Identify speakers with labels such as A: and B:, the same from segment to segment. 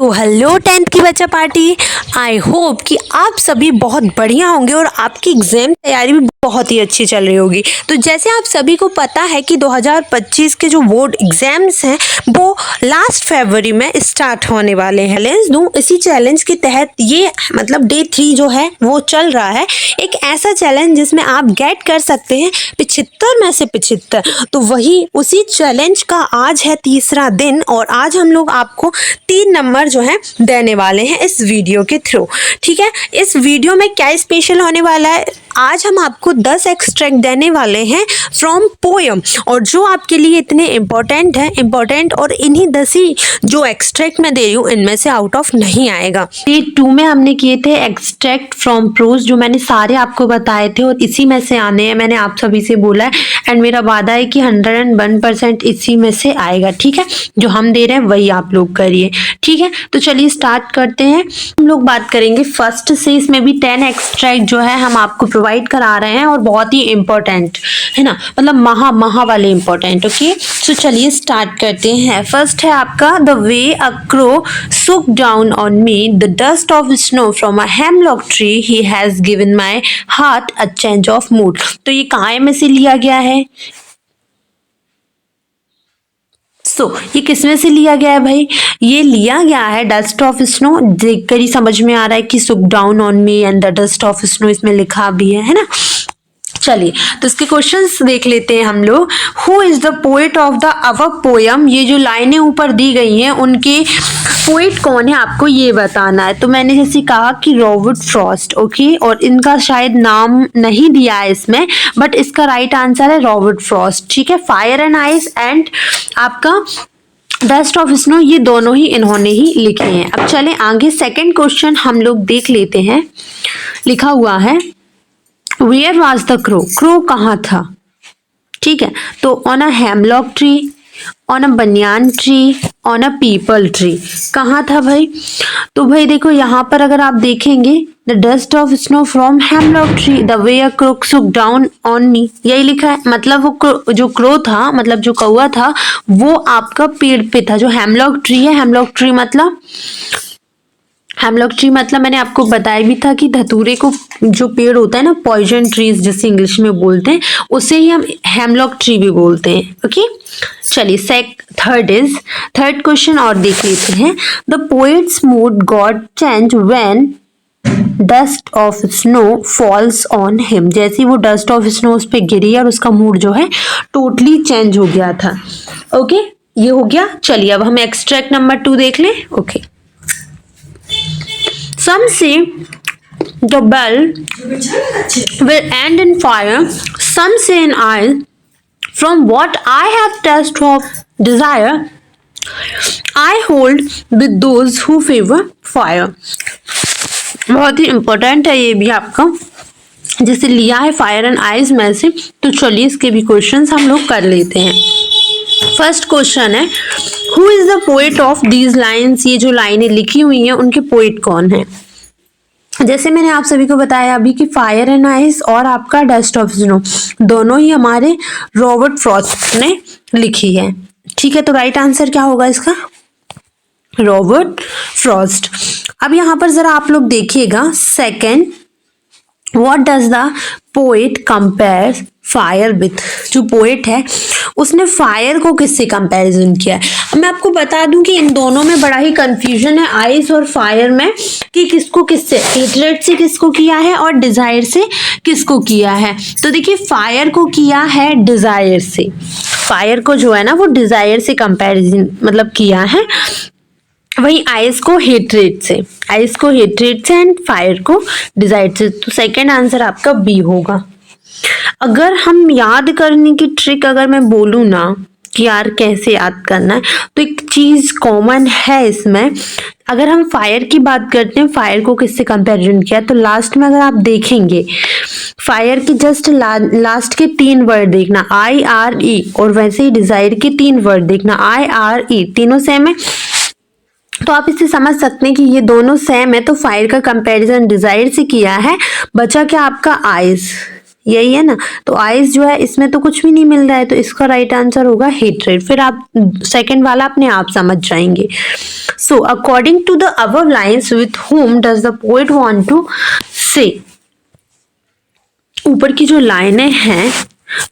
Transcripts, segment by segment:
A: तो hello 10th की बच्चा पार्टी। आई होप कि आप सभी बहुत बढ़िया होंगे और आपकी एग्जाम तैयारी भी बहुत ही अच्छी चल रही होगी। तो जैसे आप सभी को पता है कि 2025 के जो बोर्ड एग्जाम्स हैं वो लास्ट फरवरी में स्टार्ट होने वाले हैं। चैलेंज दूं, इसी चैलेंज के तहत ये मतलब डे 3 जो है वो चल रहा है। एक ऐसा चैलेंज जिसमें आप गेट कर सकते हैं 75 में से 75। तो वही उसी चैलेंज का आज है तीसरा दिन और आज हम लोग आपको 3 नंबर जो है देने वाले हैं इस वीडियो के थ्रू। ठीक है, इस वीडियो में क्या स्पेशल होने वाला है, आज हम आपको 10 एक्सट्रैक्ट देने वाले हैं फ्रॉम पोयम और जो आपके लिए इतने इम्पोर्टेंट और इन्हीं 10 ही जो एक्सट्रैक्ट मैं दे रही हूँ इनमें से आउट ऑफ नहीं आएगा। डे 2 में हमने किए थे एक्सट्रैक्ट फ्रॉम प्रोज जो मैंने सारे आपको बताए थे और इसी में से आने हैं, मैंने आप सभी से बोला है एंड मेरा वादा है कि 101% इसी में से आएगा। ठीक है, जो हम दे रहे हैं वही आप लोग करिए। ठीक है, तो चलिए स्टार्ट करते हैं। हम लोग बात करेंगे फर्स्ट से, इसमें भी 10 एक्सट्रैक्ट जो है हम आपको प्रोवाइड करा रहे हैं और बहुत ही इंपॉर्टेंट है ना, मतलब महा वाले इंपॉर्टेंट। ओके, तो चलिए स्टार्ट करते हैं। फर्स्ट है आपका द वे अ क्रो सुक down on me the dust of snow from a hemlock tree he has given my heart a change of mood. तो ये कहाँ में से लिया गया है? ये किसमें से लिया गया है भाई? ये लिया गया है डस्ट ऑफ स्नो। देखकर ही समझ में आ रहा है कि सुक down on me and the dust of snow इसमें लिखा भी है ना। चलिए तो इसके क्वेश्चंस देख लेते हैं हम लोग। Who is the poet of the our poem? ये जो लाइनें ऊपर दी गई हैं उनके पोएट कौन है आपको ये बताना है। तो मैंने जैसे कहा कि रॉबर्ट फ्रॉस्ट। ओके, और इनका शायद नाम नहीं दिया है इसमें, बट इसका राइट आंसर है रॉबर्ट फ्रॉस्ट। ठीक है, फायर एंड आइस एंड आपका डस्ट ऑफ स्नो ये दोनों ही इन्होंने ही लिखे हैं। अब चलें आगे, सेकंड क्वेश्चन हम लोग देख लेते हैं। लिखा हुआ है where was the crow? Crow कहाँ था? ठीक है, तो on a hemlock tree, on a banyan tree, on a peepal tree. कहाँ था भाई? तो भाई देखो यहाँ पर अगर आप देखेंगे the dust of snow from hemlock tree the way a crow सुक डाउन ऑन मी, यही लिखा है। मतलब वो जो क्रो था, मतलब जो कौवा था, वो आपका पेड़ पे था। जो हेमलॉक ट्री है, हेमलॉक ट्री मतलब मैंने आपको बताया भी था कि धतूरे को जो पेड़ होता है ना, पॉइजन ट्रीज जिसे इंग्लिश में बोलते हैं, उसे ही हम हेमलॉक ट्री भी बोलते हैं। ओके, चलिए थर्ड क्वेश्चन और देख लेते हैं। The poets mood got change when dust of snow falls on him. जैसे वो डस्ट ऑफ स्नो उस पर गिरी और उसका मूड जो है टोटली चेंज हो गया था। ओके, ये हो गया। चलिए अब हम एक्सट्रैक्ट नंबर 2 देख लें। Okay, some say the bell will end in fire, some say in oil. From what I have taste of desire, I hold with those who favor fire. बहुत ही इंपॉर्टेंट है ये भी आपका, जैसे लिया है फायर एंड आइज में से। तो चलिए इसके भी क्वेश्चंस हम लोग कर लेते हैं। फर्स्ट क्वेश्चन है who is the poet of these lines? ये जो लाइनें लिखी हुई हैं उनके पोएट कौन है? जैसे मैंने आप सभी को बताया अभी कि फायर एंड आइस और आपका डस्ट ऑफ स्नो दोनों ही हमारे रॉबर्ट फ्रॉस्ट ने लिखी है। ठीक है, तो राइट आंसर क्या होगा इसका? Robert Frost. अब यहाँ पर जरा आप लोग देखिएगा second, what does the poet compare fire with? जो पोएट है उसने फायर को किससे कंपैरिजन किया है? अब मैं आपको बता दूं कि इन दोनों में बड़ा ही कंफ्यूजन है, आइस और फायर में, कि किसको किससे, हेट्रेड से किसको किया है और डिजायर से किसको किया है। तो देखिए फायर को किया है डिजायर से, फायर को जो है ना वो डिजायर से कंपैरिजन मतलब किया है। वही आइस को हेट्रेड से, एंड फायर को डिजायर से। तो सेकेंड आंसर आपका बी होगा। अगर हम याद करने की ट्रिक अगर मैं बोलूँ ना कि यार कैसे याद करना है, तो एक चीज कॉमन है इसमें। अगर हम फायर की बात करते हैं, फायर को किससे कंपैरिजन किया, तो लास्ट में अगर आप देखेंगे फायर के जस्ट लास्ट के 3 वर्ड देखना IRE, और वैसे ही डिजायर के 3 वर्ड देखना IRE, तीनों सेम है। तो आप इससे समझ सकते हैं कि ये दोनों सेम है, तो फायर का कंपैरिजन डिजायर से किया है। बचा क्या आपका आइस। यही है ना। तो आइज जो है इसमें तो कुछ भी नहीं मिल रहा है, तो इसका राइट आंसर होगा हेट्रेड। फिर आप सेकंड वाला अपने आप समझ जाएंगे। So according to the above lines with whom does the poet want to say, ऊपर की जो लाइनें हैं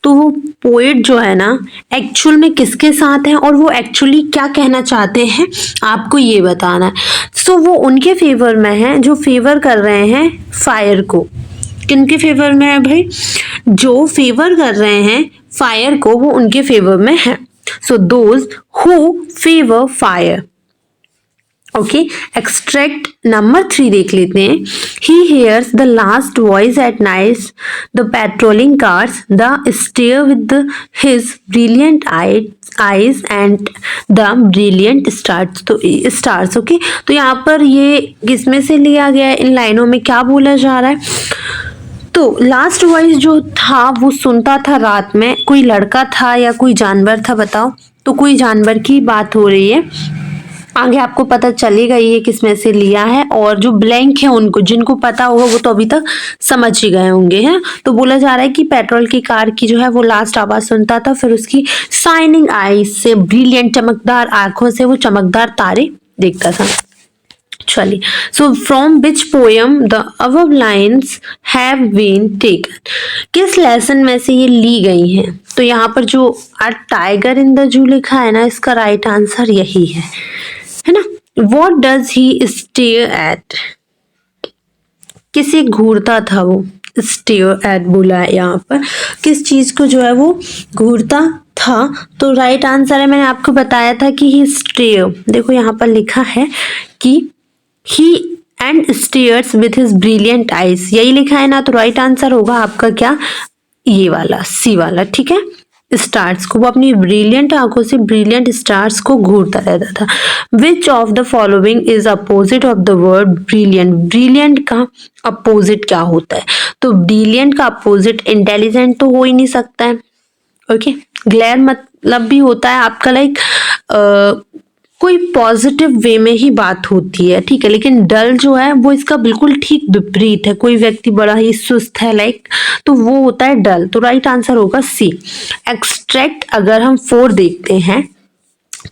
A: तो वो पोएट जो है ना एक्चुअल में किसके साथ है और वो एक्चुअली क्या कहना चाहते हैं आपको ये बताना है। सो वो उनके फेवर में है जो फेवर कर रहे हैं फायर को। किनके फेवर में है भाई? जो फेवर कर रहे हैं फायर को वो उनके फेवर में है। So those who favour fire. Okay, extract number 3 देख लेते हैं। He hears the last voice at night, the patrolling cars, the stare with his brilliant eyes and the brilliant stars. तो स्टार्स, ओके, तो यहाँ पर ये किसमें से लिया गया है? इन लाइनों में क्या बोला जा रहा है? तो लास्ट वॉइस जो था वो सुनता था रात में, कोई लड़का था या कोई जानवर था बताओ? तो कोई जानवर की बात हो रही है। आगे आपको पता चलेगा ये किस में से लिया है, और जो ब्लैंक है उनको जिनको पता होगा वो तो अभी तक समझ ही गए होंगे हैं। तो बोला जा रहा है कि पेट्रोल की कार की जो है वो लास्ट आवाज सुनता था, फिर उसकी शाइनिंग आईज से, ब्रिलियंट चमकदार आंखों से वो चमकदार तारे देखता था। चलिए, so from which poem the above lines have been taken, किस लेसन में से ये ली गई हैं? तो यहाँ पर जो अ टाइगर इन द जू लिखा है ना, इसका राइट आंसर यही है ना। What does he stare at, किसे घूरता था वो? स्टेयर एट बोला है यहाँ पर, किस चीज को जो है वो घूरता था? तो राइट आंसर है, मैंने आपको बताया था कि ही स्टेयर, देखो यहाँ पर लिखा है कि he and stares with his brilliant eyes, यही लिखा है ना। तो राइट आंसर होगा आपका क्या? ये वाला, सी वाला, ठीक है। स्टार्स को, वो अपनी ब्रिलियंट आंखों से ब्रिलियंट स्टार्स को घूरता रहता था। विच of the following is opposite of the word brilliant, brilliant का अपोजिट क्या होता है? तो ब्रिलियंट का अपोजिट इंटेलिजेंट तो हो ही नहीं सकता है। ओके, ग्लेयर मतलब भी होता है आपका लाइक कोई पॉजिटिव वे में ही बात होती है, ठीक है, लेकिन डल जो है वो इसका बिल्कुल ठीक विपरीत है। कोई व्यक्ति बड़ा ही सुस्त है लाइक, तो वो होता है डल। तो राइट आंसर होगा सी। एक्सट्रैक्ट अगर हम 4 देखते हैं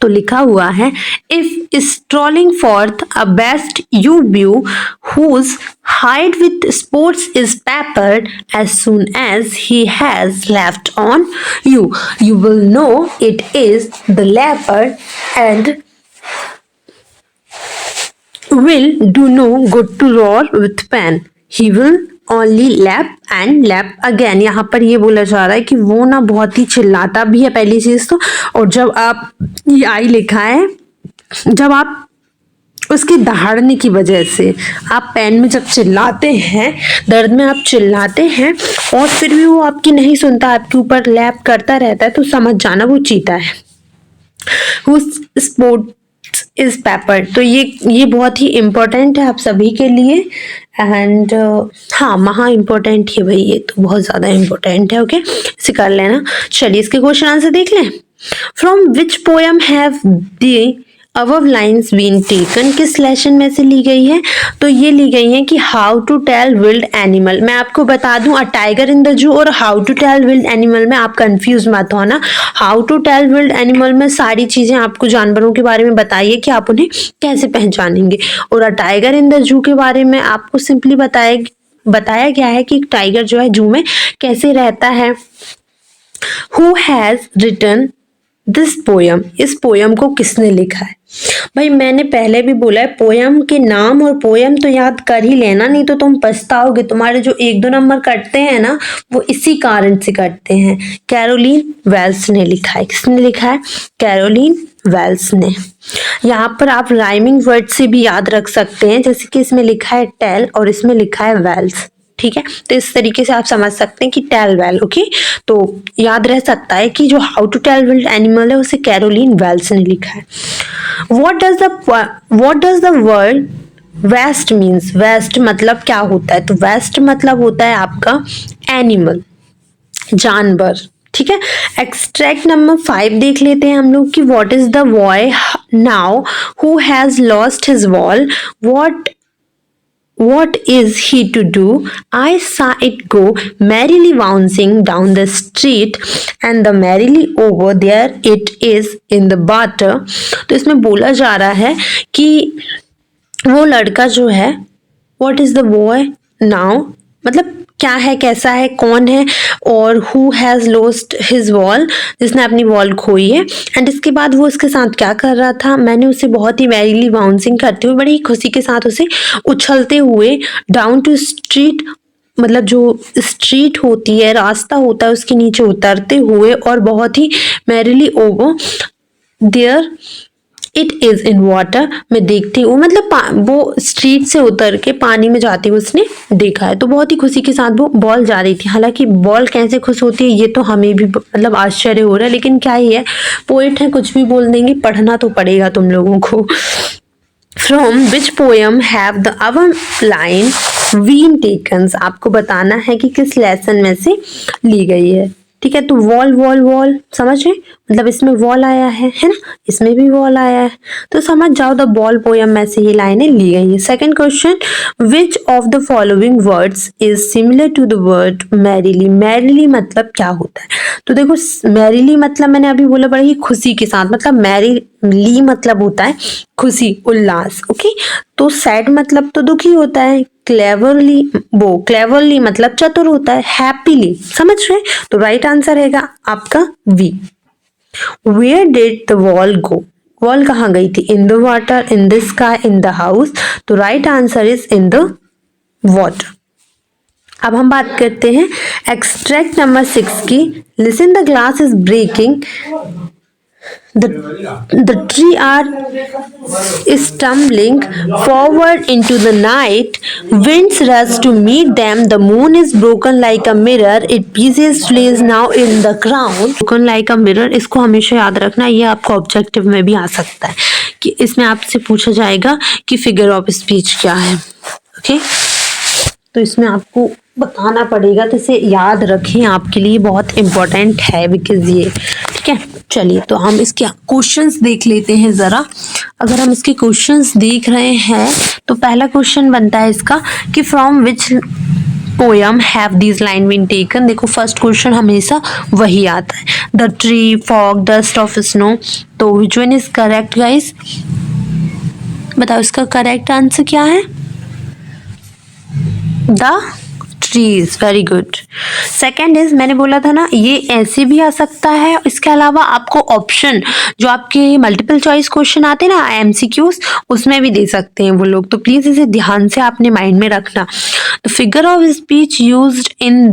A: तो लिखा हुआ है, if strolling forth a best you view whose hide with sports is peppered as soon as he has left on you, you will know it is the leopard and will do no good to roar with pain, he will only lap and lap again। यहाँ पर ये बोला जा रहा है कि वो ना बहुत ही चिल्लाता भी है पहली चीज तो, और जब आप, ये आई लिखा है, जब आप उसके दहाड़ने की वजह से, आप पेन में जब चिल्लाते हैं, दर्द में आप चिल्लाते हैं और फिर भी वो आपकी नहीं सुनता, आपके ऊपर लैप करता रहता है, तो समझ जाना वो चीता है। स्पोर्ट इज पेपर, तो ये बहुत ही इम्पोर्टेंट है आप सभी के लिए। एंड हाँ, महा इम्पोर्टेंट है भाई, ये तो बहुत ज़्यादा इम्पोर्टेंट है। ओके, इसे कर लेना। चलिए इसके क्वेश्चन आंसर देख लें। From which poem have the above lines been taken, किस लेसन में से ली गई है? तो ये ली गई है कि how to tell wild animal. मैं आपको बता दूं, a tiger in the zoo और how to tell wild animal में आप कंफ्यूज मत होना। How to tell wild animal में सारी चीजें आपको जानवरों के बारे में बताइए कि आप उन्हें कैसे पहचानेंगे, और अ टाइगर इन द जू के बारे में आपको सिंपली बताया गया है कि टाइगर जो है जू में कैसे रहता है। Who has written this poem, इस पोयम को किसने लिखा है? भाई मैंने पहले भी बोला है, पोयम के नाम और पोयम तो याद कर ही लेना, नहीं तो तुम पछताओगे। तुम्हारे जो 1-2 नंबर कटते हैं ना, वो इसी कारण से कटते हैं। कैरोलीन वेल्स ने लिखा है। किसने लिखा है? कैरोलीन वेल्स ने। यहाँ पर आप राइमिंग वर्ड से भी याद रख सकते हैं, जैसे कि इसमें लिखा है टेल और इसमें लिखा है वेल्स, ठीक है। तो इस तरीके से आप समझ सकते हैं कि टेल वेल, ओके। तो याद रह सकता है कि जो how to tell wild animal है उसे कैरोलीन वेल्स ने लिखा है। What does the word west means? West मतलब क्या होता है? तो वेस्ट मतलब होता है आपका एनिमल, जानवर, ठीक है। एक्सट्रैक्ट नंबर 5 देख लेते हैं हम लोग कि what is the boy now who has lost his ball, what What is he to do? I saw it go merrily bouncing down the street and the merrily over there it is in the butter. तो इसमें बोला जा रहा है कि वो लड़का जो है, what is the boy now, मतलब क्या है, कैसा है, कौन है, और who has lost his wall, जिसने अपनी वॉल खोई है। एंड इसके बाद वो उसके साथ क्या कर रहा था, मैंने उसे बहुत ही मैरीली बाउंसिंग करते हुए, बड़ी ही खुशी के साथ उसे उछलते हुए डाउन टू स्ट्रीट, मतलब जो स्ट्रीट होती है, रास्ता होता है, उसके नीचे उतरते हुए, और बहुत ही merrily over there it is in water, मैं देखती हूँ, मतलब वो स्ट्रीट से उतर के पानी में जाती हुई उसने देखा है। तो बहुत ही खुशी के साथ वो बॉल जा रही थी। हालांकि बॉल कैसे खुश होती है ये तो हमें भी मतलब आश्चर्य हो रहा है, लेकिन क्या ही है, पोएट है, कुछ भी बोल देंगे, पढ़ना तो पड़ेगा तुम लोगों को। From which poem have the our line been taken, आपको बताना है कि किस लेसन में से ली गई है। ठीक है, तो वॉल वॉल वॉल समझ रहे, मतलब इसमें वॉल आया है ना, इसमें भी वॉल आया है, तो समझ जाओ द बॉल पोयम में से ये लाइनें ली गई है। Second question, which of the following words is similar to the word merrily, merrily मतलब क्या होता है, तो देखो मैरीली मतलब मैंने अभी बोला बड़ा ही खुशी के साथ, मतलब मैरीली मतलब होता है खुशी, उल्लास। ओके, तो सैड मतलब तो दुखी होता है, क्लेवरली, वो क्लेवरली मतलब चतुर होता है, हैप्पीली, समझ रहे, तो राइट आंसर रहेगा आपका B. Where did the wall go, wall कहाँ गई थी, in the water, in the sky, in the house, तो right answer is in the water. अब हम बात करते हैं एक्सट्रैक्ट नंबर 6 की। Listen the glass is breaking, the tree are stumbling forward into the night, winds rush to meet them, the moon is broken like a mirror, its pieces flies now in the ground। broken like a mirror, इसको हमेशा याद रखना, ये आपको objective में भी आ सकता है कि इसमें आपसे पूछा जाएगा कि फिगर ऑफ स्पीच क्या है। ओके, तो इसमें आपको बताना पड़ेगा, तो इसे याद रखें, आपके लिए बहुत इंपॉर्टेंट है बिकॉज ये, ठीक है। चलिए, तो हम इसके क्वेश्चंस देख लेते हैं ज़रा। अगर हम इसके क्वेश्चंस देख रहे हैं तो पहला क्वेश्चन बनता है इसका कि from which poem have these line been taken. देखो फर्स्ट क्वेश्चन हमेशा वही आता है, the tree, fog, dust of snow, तो which one is correct guys, बताओ इसका करेक्ट आंसर क्या है, the trees, very good. Second is, मैंने बोला था ना ये ऐसे भी आ सकता है, इसके अलावा आपको ऑप्शन जो आपके मल्टीपल चॉइस क्वेश्चन आते हैं ना एमसीक्यूज, उसमें भी दे सकते हैं वो लोग, तो प्लीज इसे ध्यान से आपने माइंड में रखना। The figure of speech used in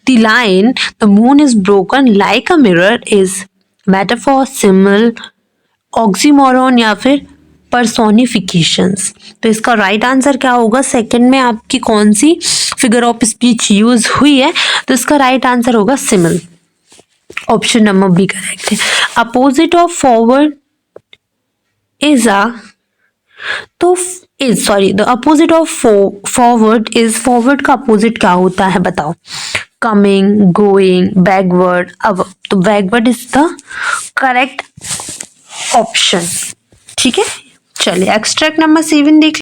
A: the line the moon is broken like a mirror is metaphor, symbol, oxymoron या फिर पर्सोनिफिकेशंस। तो इसका राइट आंसर क्या होगा, सेकंड में आपकी कौन सी फिगर ऑफ स्पीच यूज हुई है, तो इसका राइट आंसर होगा simile, option number B correct है। Opposite of forward is a, तो is sorry the opposite of forward is, forward का अपोजिट क्या होता है बताओ, कमिंग, गोइंग, बैकवर्ड, अब तो backward is the correct option. ठीक है, चलिए एक्सट्रैक्ट नंबर 7 देख,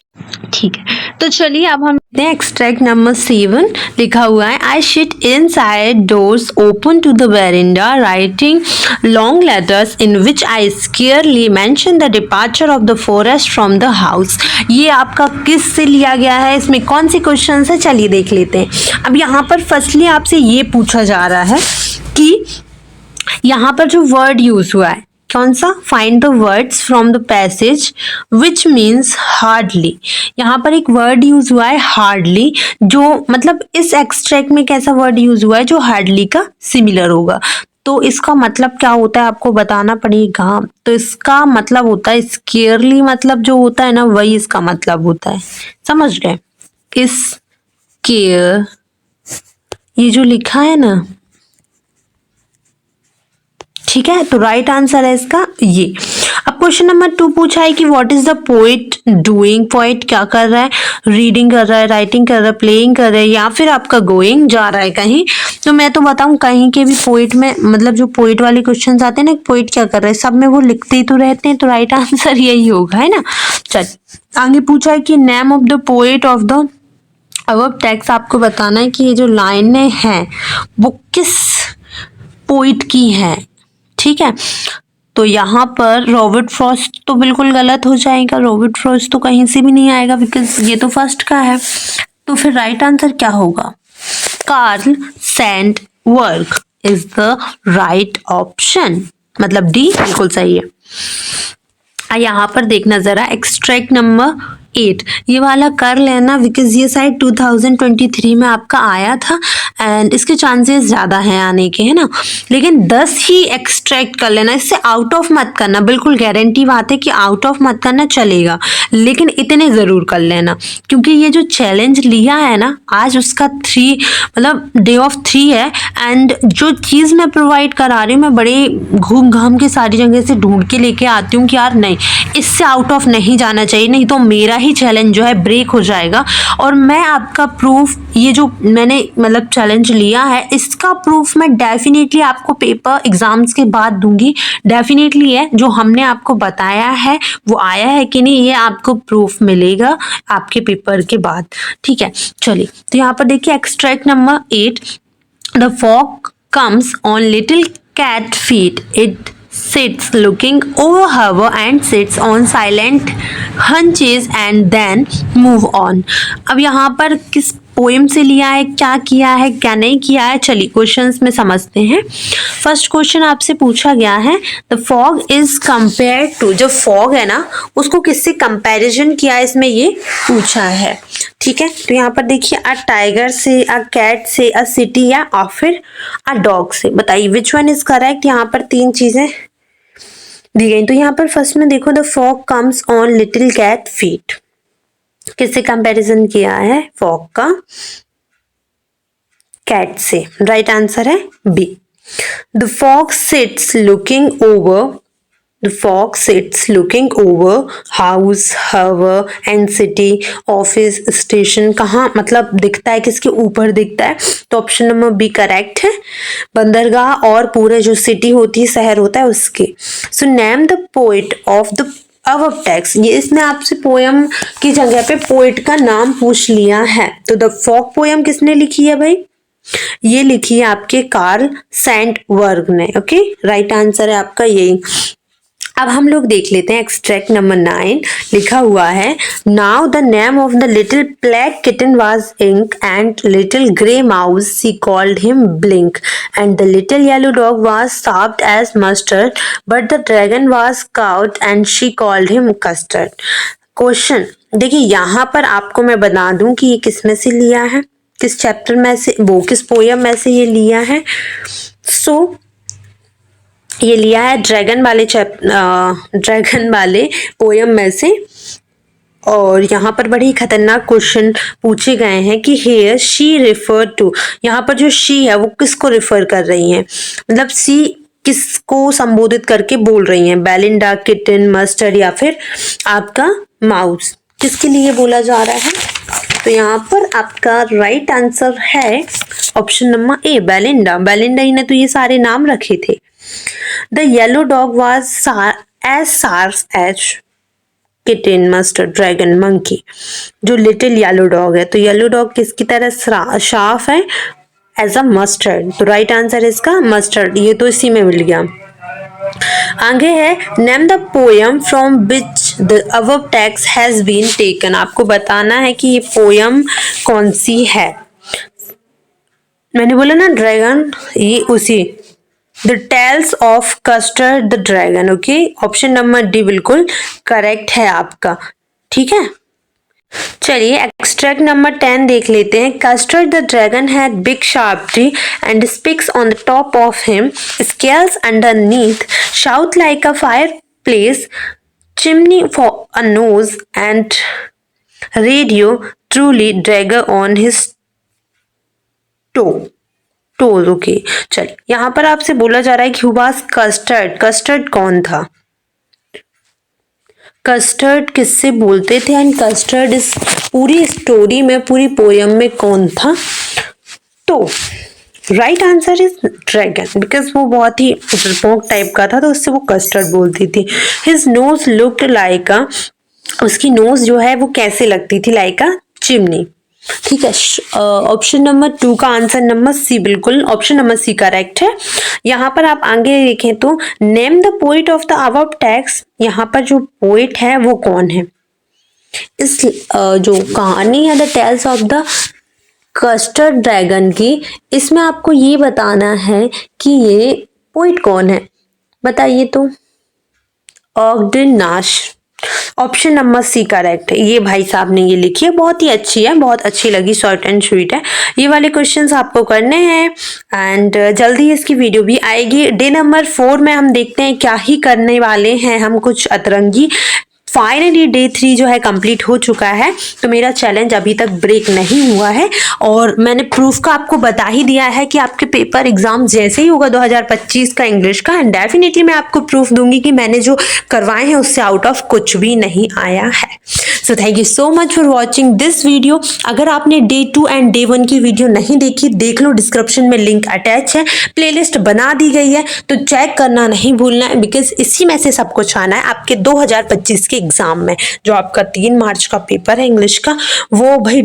A: ठीक है, तो चलिए अब हम एक्सट्रैक्ट नंबर 7 लिखा हुआ है, I sit inside doors open to the veranda writing long letters in which I scarcely mention the departure of the forest from the house. ये आपका किस से लिया गया है, इसमें कौन से क्वेश्चन है, चलिए देख लेते हैं। अब यहाँ पर फर्स्टली आपसे ये पूछा जा रहा है कि यहाँ पर जो वर्ड यूज हुआ है कौन सा, find the words from the passage which means hardly. यहाँ पर एक वर्ड यूज हुआ है हार्डली, जो मतलब इस एक्सट्रैक्ट में कैसा वर्ड यूज हुआ है जो हार्डली का सिमिलर होगा, तो इसका मतलब क्या होता है आपको बताना पड़ेगा। तो इसका मतलब होता है स्केयरली, मतलब जो होता है ना वही इसका मतलब होता है, समझ गए, इस केयर, ये जो लिखा है ना, ठीक है, तो राइट आंसर है इसका ये। अब क्वेश्चन नंबर 2 पूछा है कि what is the poet doing, poet क्या कर रहा है, रीडिंग कर रहा है, राइटिंग कर रहा है, प्लेइंग कर रहा है या फिर आपका गोइंग, जा रहा है कहीं। तो मैं तो बताऊं कहीं के भी पोएट में, मतलब जो पोएट वाले क्वेश्चन आते हैं ना, पोएट क्या कर रहा है, सब में वो लिखते ही तो रहते हैं, तो राइट आंसर यही होगा, है ना। चल आगे पूछा है कि name of the poet of the अब टेक्स्ट आपको बताना है कि ये जो लाइनें हैं वो किस पोइट की है, ठीक है। तो यहाँ पर रॉबर्ट फ्रॉस्ट तो बिल्कुल गलत हो जाएगा, रॉबर्ट फ्रॉस्ट तो कहीं से भी नहीं आएगा बिकॉज ये तो फर्स्ट का है। तो फिर राइट आंसर क्या होगा? Carl Sandburg is the right option, मतलब डी बिल्कुल सही है। यहाँ पर देखना जरा एक्सट्रैक्ट नंबर 8, ये वाला कर लेना बिकॉज ये शायद 2023 में आपका आया था एंड इसके चांसेस ज़्यादा हैं आने के, है ना। लेकिन 10 ही एक्सट्रैक्ट कर लेना, इससे आउट ऑफ मत करना, बिल्कुल गारंटी बात है कि आउट ऑफ मत करना चलेगा, लेकिन इतने ज़रूर कर लेना क्योंकि ये जो चैलेंज लिया है ना आज उसका 3 मतलब डे ऑफ 3 है एंड जो चीज़ मैं प्रोवाइड करा रही हूँ मैं बड़े घूम घाम के सारी जगह से ढूंढ के लेके आती हूँ कि यार नहीं इससे आउट ऑफ नहीं जाना चाहिए, नहीं तो मेरा ही चैलेंज जो है ब्रेक हो जाएगा। और मैं आपका प्रूफ, ये जो मैंने मतलब चैलेंज लिया है इसका प्रूफ मैं डेफिनेटली आपको पेपर एग्जाम्स के बाद दूंगी, डेफिनेटली है। जो हमने आपको बताया है वो आया है कि नहीं ये आपको प्रूफ मिलेगा आपके पेपर के बाद, ठीक है। चलिए तो यहाँ पर देखिए extract number 8, the fog comes on little cat feet. It sits looking over her and sits on silent hunches and then move on. अब यहाँ पर किस पोएम से लिया है, क्या किया है, क्या नहीं किया है, चलिए क्वेश्चंस में समझते हैं। फर्स्ट क्वेश्चन आपसे पूछा गया है the fog is compare to, जो फॉग है ना उसको किससे कंपैरिजन किया है इसमें ये पूछा है, ठीक है। तो यहाँ पर देखिए अ टाइगर से, अ कैट से, अ सिटी या फिर अ डॉग से, बताइए विच वन इज करेक्ट। यहाँ पर 3 चीजें दी गई। तो यहाँ पर फर्स्ट में देखो the fog comes on little cat feet, किससे कंपैरिजन किया है फॉग का? कैट से, राइट आंसर है B. The fog sits looking over, The fog sits looking over house, hover and city, office, station, कहाँ मतलब दिखता है, किसके ऊपर दिखता है? तो ऑप्शन नंबर बी करेक्ट है, बंदरगाह और पूरे जो सिटी होती है शहर होता है उसके। So name the poet of the अब टेक्स्ट, ये इसमें आपसे पोयम की जगह पे पोइट का नाम पूछ लिया है। तो द फॉग पोयम किसने लिखी है भाई? ये लिखी है आपके कार्ल सैंड वर्ग ने, ओके राइट आंसर है आपका यही। अब हम लोग देख लेते हैं एक्सट्रैक्ट नंबर 9, लिखा हुआ है now the name of the little black kitten was Ink and little grey mouse she called him Blink and the little yellow dog was sharped as Mustard but the dragon was coward and she called him Custard. Question देखिए यहाँ पर आपको मैं बता दूं कि ये किस में से लिया है, किस चैप्टर में से, वो किस पोयम में से ये लिया है। सो ये लिया है ड्रैगन वाले पोयम में से। और यहाँ पर बड़ी खतरनाक क्वेश्चन पूछे गए हैं कि हेयर शी रेफर टू, यहाँ पर जो शी है वो किसको रेफर कर रही है, मतलब सी किसको संबोधित करके बोल रही हैं? बेलिंडा, किटन, मस्टर्ड या फिर आपका माउस, किसके लिए बोला जा रहा है? तो यहाँ पर आपका राइट आंसर है option number A Belinda. Belinda ही ने तो ये सारे नाम रखे थे। The yellow dog was as sharp as kitten, mustard, dragon, monkey. जो लिटिल येलो डॉग है तो येलो डॉग किसकी तरह शार्प है? As a mustard. तो राइट आंसर इसका मस्टर्ड, ये तो इसी में मिल गया। आगे है name the poem from which the above text has been taken, आपको बताना है कि ये पोयम कौन सी है। मैंने बोला ना ड्रैगन, ये उसी the tales of custard the dragon, okay option number D बिल्कुल करेक्ट है आपका, ठीक है। चलिए एक्सट्रैक्ट नंबर 10 देख लेते हैं। Custard the dragon had big sharp T and speaks on the top of him, scales underneath, shout like a fire place, chimney for a knows and radio truly Drager on his toes, okay. चलिए यहाँ पर आपसे बोला जा रहा है कि who was custard, custard कौन था? कस्टर्ड किससे बोलते थे एंड कस्टर्ड इस पूरी स्टोरी में, पूरी पोयम में कौन था? तो right answer is dragon, because वो बहुत ही डरपोक टाइप का था तो उससे वो कस्टर्ड बोलती थी। हिज नोज लुक्ड लाइक अ, उसकी नोज जो है वो कैसे लगती थी? लाइक अ चिमनी, ठीक है, ऑप्शन नंबर 2 का आंसर नंबर सी, बिल्कुल ऑप्शन नंबर सी करेक्ट है। यहाँ पर आप आगे देखें तो name the poet of the above text, यहाँ पर जो पोइट है वो कौन है। इस जो कहानी है the tales of the custard dragon की, इसमें आपको ये बताना है कि ये पोइट कौन है, बताइए तो। ऑगडेन नाश, ऑप्शन नंबर सी करेक्ट है। ये भाई साहब ने ये लिखी है, बहुत ही अच्छी है, बहुत अच्छी लगी, शॉर्ट एंड स्वीट है। ये वाले क्वेश्चंस आपको करने हैं एंड जल्दी इसकी वीडियो भी आएगी। डे नंबर 4 में हम देखते हैं क्या ही करने वाले हैं हम, कुछ अतरंगी। फाइनली डे 3 जो है कंप्लीट हो चुका है, तो मेरा चैलेंज अभी तक ब्रेक नहीं हुआ है और मैंने प्रूफ का आपको बता ही दिया है कि आपके पेपर एग्जाम जैसे ही होगा 2025 का इंग्लिश का, एंड डेफिनेटली मैं आपको प्रूफ दूंगी कि मैंने जो करवाए हैं उससे आउट ऑफ कुछ भी नहीं आया है। So thank you so much for watching this video. अगर आपने डे 2 एंड डे 1 की वीडियो नहीं देखी, देख लो, डिस्क्रिप्शन में लिंक अटैच है, प्लेलिस्ट बना दी गई है, तो चेक करना नहीं भूलना है, बिकॉज इसी में से सब कुछ आना है आपके 2025 के एग्जाम में। जो आपका 3 मार्च का पेपर है इंग्लिश का, वो भाई